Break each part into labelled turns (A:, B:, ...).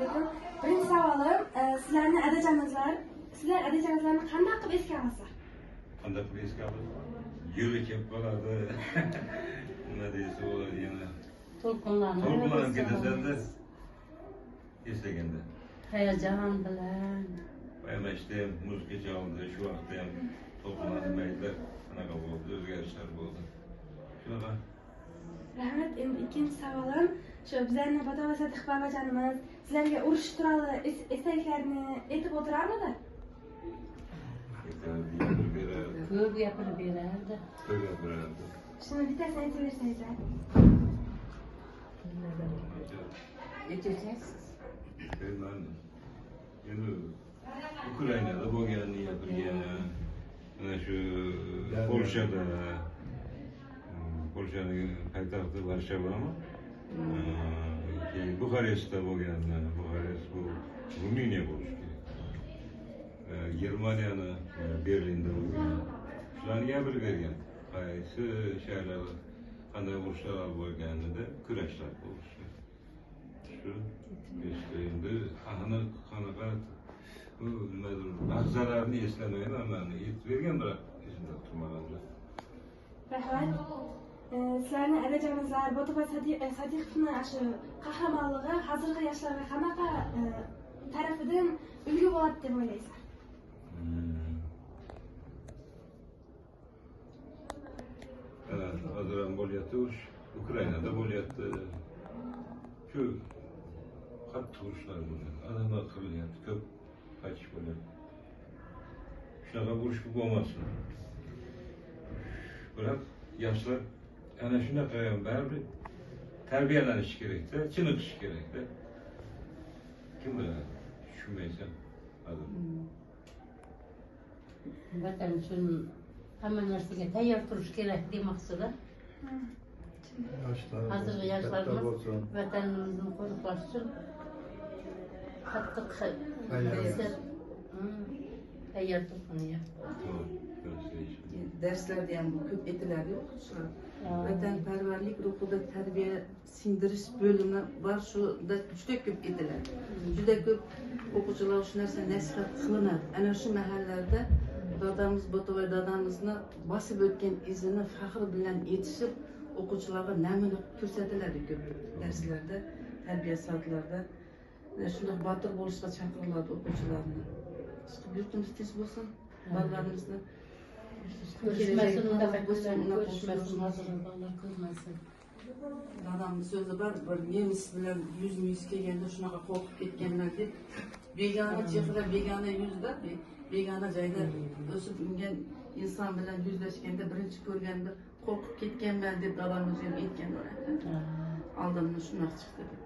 A: alaykum. Birinchi savolim, sizlarni sizlar adajonizlarni qanday qilib esga olasizlar?
B: Qanday qilib esga olasiz? Yo'li kelib qoladi. Nima deysa bo'ladi yana. To'lqinlanib ketadi. Eslaganda.
C: Hayajon bilan.
B: Bayramashdim, muzika chaldi, shu vaqtda ham to'lqinlanmaydilar. Qanaqa bo'ldi, o'zgarishlar bo'ldi. Shunaqa.
A: Rahmat. Endi ikkinchi savolim, shu bizlarning Botobay Sadiq babajonimiz sizlarga urush turali esdaliklarni aytib o'tirarmidi?
C: Ko'p gapirib berardi.
A: Shuni bittasini aytib bersangizlar.
C: Aytasiz.
B: Endi Ukrainada bo'lganini gapirgan, mana shu Polshaning poytaxti Varshavami? Keyin Buxarestda bo'lganini, Buxarest bu Ruminiya bo'lishi kerak. Germaniyani Berlinda bo'lgan. Shularni gapirib bergan. Qaysi shaharlarda qanday urushlar bo'lganida kurashlar bo'lishi. Shu endi qanaqa nimadir lahzalarni eslamayman, mana aytib bergan, biroq esimda turmaganda.
A: Rahmat. Sizlarni adajonizlar Botobay Sadiqovning shu qahramonligi hozirgi yoshlarga qanaqa tarafidan ulgu bo'ladi deb o'ylaysizlar?
B: Hozir ham bo'lyapti urush, Ukrainada bo'lyapti. Shu qattiq urushlar bo'ladi. Odamlar qirilyapti, ko'p qochish bo'lyapti. Shunaqa urush bo'lmasin. Biroq yoshlar ana shunaqa ham baribir tarbiyalanishi kerak-da, chiniqishi kerak-da. Kim biladi? Tushunmaysan.
C: Vatan uchun hamma narsaga tayyor turish kerak demoqchilar. Hozirgi yoshlarimiz vatanimizni qo'riqlash uchun qattiq tayyor turishni.
D: Derslarda ham bu ko'p aytiladi o'quvchilar. Vatanparvarlik ruhida tarbiya singdirish bo'limi bor, shunda juda ko'p aytiladi. Juda ko'p o'quvchilar shu narsa nasihat qilinadi. Ana shu mahallarda dadamiz Botobay dadamizni bosib o'tgan izini faxr bilan yetishib, o'quvchilarga namuna ko'rsatiladi ko'p darslarda, tarbiya soatlarida. Shunday botir bo'lishga chaqiriladi o'quvchilarni. Yurtimiz tinch bo'lsin, bolalarimizni
C: ko'rishmasin, unaqa ko'rishmasin, bolalar ko'rmasin.
D: Dadamning so'zi bor, bir nemis bilan yuzma-yuz kelganda shunaqa qo'rqib ketganman deb, begona chehra, begona yuzda, begona joyda o'sib ungan inson bilan yuzlashganda birinchi ko'rganda qo'rqib ketganman deb dadam o'zi ham aytgan bo'ladi. Oldimdan shunaqa chiqdi deb.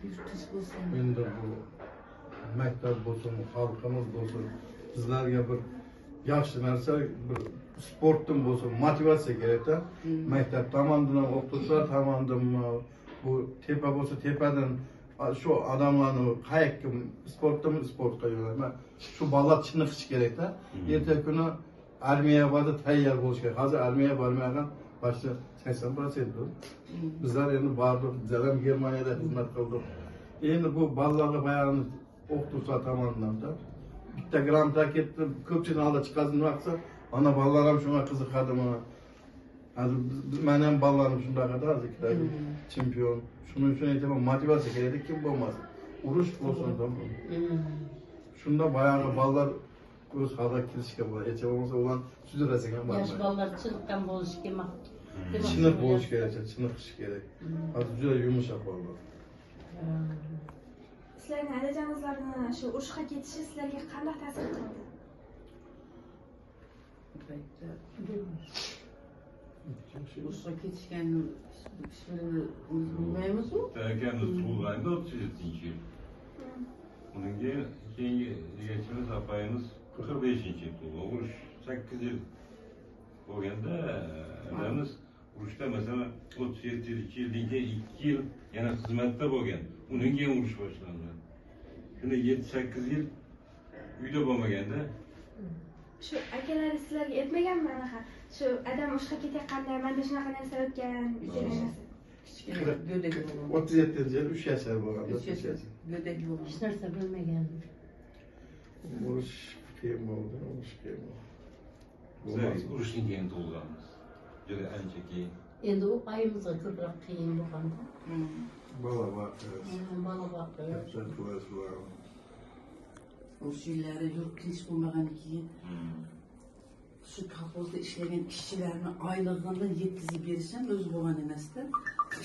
D: Yurtinch bo'lsin.
E: Endi bu maktab bo'lsin, xalqimiz bo'lsin, bizlarga bir yaxshi narsa, bir sportdan bo'lsin, motivatsiya kerak-da. Maktab tomonidan ham, o'qituvchilar tomonidan bu tepa bo'lsa, tepadan shu odamlarni qayerga sportga yo'llayman. Shu bolalar chiniqishi kerak-da. Ertaga kuni armiyaga borib tayyor bo'lish kerak. Hozir armiyaga bormagan boshqa 80%. Bizlar endi bordik, bizlar Germaniyada xizmat qildik. Endi bu bolalarga bayani o'qituvchilar tomonidan da bitta grantga ketdi, ko'pchilik oldi chiqazin vaqtsa, ana bolalar ham shunga qiziqadimi? Hozir men ham bolalarim shundaqada, hozir chempion. Shuning uchun aytaman, motivatsiya kerak, kim bo'lmasin. Urush bo'lsin, tamom. Shunda bayani bolalar o'z holida kirishga bo'ladi. Hech bo'lmasa ular suzilasiga ham boradi.
C: Yosh bolalar chiniqqan bo'lishi kerak.
E: Chiniq bo'lish kerak, chiniqish kerak. Hozir juda yumshoq bolalar.
A: Sizlarning adajonizlarni shu urushga ketishi sizlarga qanday ta'sir qildi?
D: Urushga ketishgan kishilarni bilmaymiz-ku.
B: Akamiz tug'ilganda 37-yil. Undan keyingi egachimiz apayimiz 45-yil tug'ilgan. Urush 8 yil bo'lganda adamiz urushda masalan 37-yildan keyin 2 yil yana xizmatda bo'lgan. Undan keyin urush boshlandi. Shunda 7-8 yil uyda bo'lmaganda.
A: Shu akalaringiz sizlarga aytmaganmi anaqa? Shu adam urushga ketayotganda menda shunaqa narsa o'tgan,
D: Kichkina go'dakli bo'lgan.
E: 37-yil 3 yashar bo'lgan.
D: 3 yashar go'dakli bo'lgan.
C: Hech narsa bilmagandim.
E: Urush qiyin bo'ldi, urush qiyin bo'ldi.
B: Siz urushdan keyin tug'ilgansiz. Juda ancha keyin.
C: Endi u ayimizga ko'proq qiyin bo'lganda.
E: Bola voqeasi.
C: Bola voqeasi.
D: O'sha yillari yurt tinch bo'lmagandan keyin shu kolxozda ishlagan ishchilarni oylig'idan yetkazib berish ham o'zi bo'lgan emasda.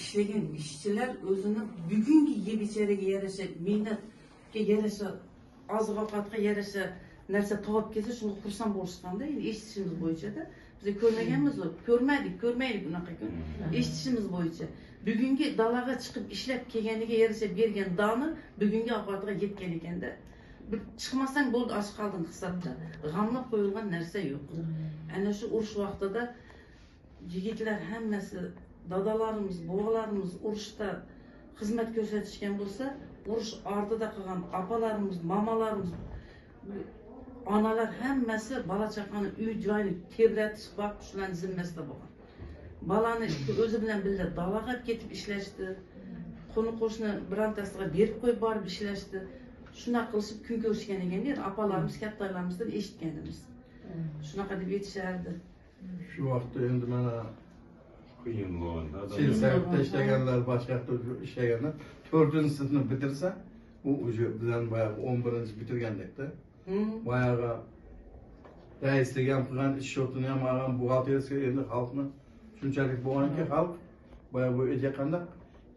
D: Ishlagan ishchilar o'zini bugungi yeb ichariga yarasha, mehnatga yarasha, oziq ovqatga yarasha narsa topib kelsa, shunga xursand bo'lishganda, endi eshitishimiz bo'yicha-da. Biz ko'rmaganmiz, ko'rmaydik unaqa kun. Eshitishimiz bo'yicha bugungi dalaga chiqib ishlab kelganiga yarasha bergan doni bugungi ovqatiga yetgan ekanda. Bir chiqmasang bo'ldi, och qolding hisobda. G'amlab qo'yilgan narsa yo'q. Ana shu urush vaqtida yigitlar hammasi, dadalarimiz, bobolarimiz urushda xizmat ko'rsatishgan bo'lsa, urush ortida qolgan opalarimiz, mamalarimiz, onalar hammasi bola chaqani uy joyini tebratish vaqt shularni zimmasida bo'lgan. Balani o'zi bilan birga dalaga ketib ishlashdi. Qo'ni qo'shni birontasiga berib qo'yib borib ishlashdi. Shunaqa qilib kun ko'rishgan ekanda, opalarimiz, kattalarimizdan eshitganimiz. Shunaqa deb aytishardi.
E: Shu vaqtda endi mana
B: Qiyin bo'lganda.
E: Selsavitda ishlaganlar, boshqa yerda ishlaganlar 4-sinfni bitirsa, u o'sha bizdan boyagi 11-chi bitirgandekda. Boyagi raislik ham qilgan, ish shotini ham olgan, buxgalteriyasiga endi xalqni shunchalik bo'lganki, xalq boya bu qanday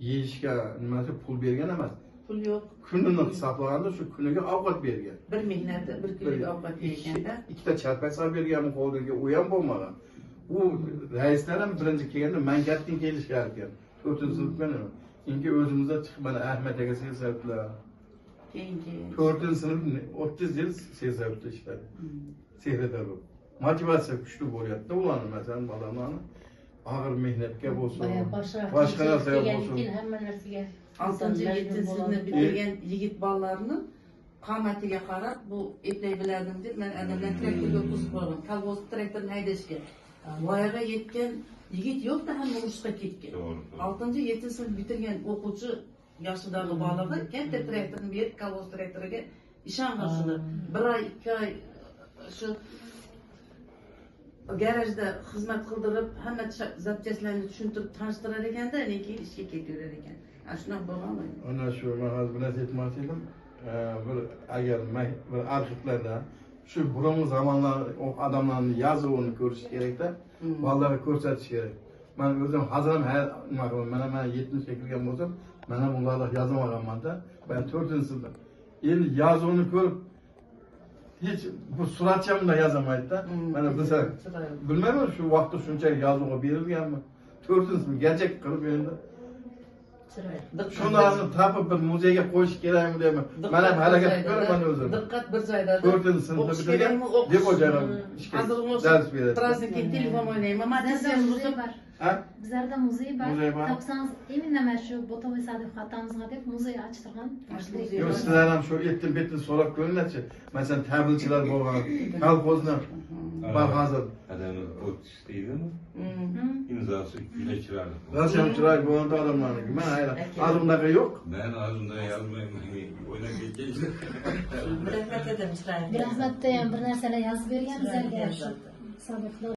E: yeyishga nimasi pul bergan emas.
D: Pul yo'q.
E: Kunini hisoblaganda shu kuniga ovqat bergan.
D: Bir mehnatda bir kunlik ovqat yeganda.
E: Ikkita charpak solib berganmi qo'liga, u ham bo'lmagan. U raislar ham birinchi kelganda Mankatdan kelishgan ekan. 4-sinfdan. Chunki o'zimizda chiqib mana Ahmad aka selsavitlar.
D: Keyin
E: 4-sinf 30 yil selsavitda ishladi. Sehrada bu. Motivatsiya kuchli bo'lyapti ularni, masalan, bolalarni og'ir mehnatga bo'lsin, boshqa narsaga bo'lsin.
C: Hamma narsaga
D: 6-7-sinfni bitirgan yigit bolalarni qomatiga qarab bu eplay biladim deb men adamdan traktorga qo'shib qo'ygan. Kolxoz traktorni haydashga. Voyaga yetgan yigit yo'q-da, hamma urushga ketgan. 6-7-sinf bitirgan o'quvchi yoshidagi bolaga katta traktorni berib, kolxoz traktoriga ishongan shuni. 1 oy, 2 oy shu garajda xizmat qildirib, hamma zapchastlarni tushuntirib tanishtirar ekanda, keyin ishga ketaverar ekan. Shunaqa bo'lgan.
E: Ana shu mahal bilan aytmoqchi edim. Bir agar bir arxivlarda shu burungi zamonlar odamlarning yozuvini ko'rish kerakda, bolalarga ko'rsatish kerak. Men o'zim hozir ham mana 70 ga kirgan bo'lsam, mana ularga yozib olganman-da. Ben 4-sinfda. Endi yozuvini ko'rib hech bu suratchamda yozamaydi-da. Mana biz bilmayman shu vaqtda shunchalik yozuvga berilganmi? 4-sinf gajak qilib endi shunlarni topib bir muzeyga qo'yish kerakmi deyman. Men ham harakat qilaman o'zim.
D: Diqqat bir joyda.
E: 4-sinfda bitirgan deb o'ylayman. Dars beradi.
D: Prazdnikka telefon o'ynayman.
A: Bizlarda muzey bor.
E: Muzey bor.
A: Topsangiz, именно mana shu Botovoy Sadiq xatamizga deb muzey ochtirgan.
E: Yo'q, sizlar ham shu ettin-bettin so'rab ko'ringlarchi. Masalan, tabilchilar bo'lgan, kolxozlar bor hozir.
B: Adamni o'tish deydimi? İmzası güleçilerdi.
E: Rassamchilar bo'lgan odamlarniki. Men hayron. Hozirdaqa yo'q.
B: Ben ağzımda yazmayayım. Oynab ketgan.
C: Rahmat edem chiroyli.
A: Rahmatda ham bir narsalar yozib bergan bizlarga. Sodiqlar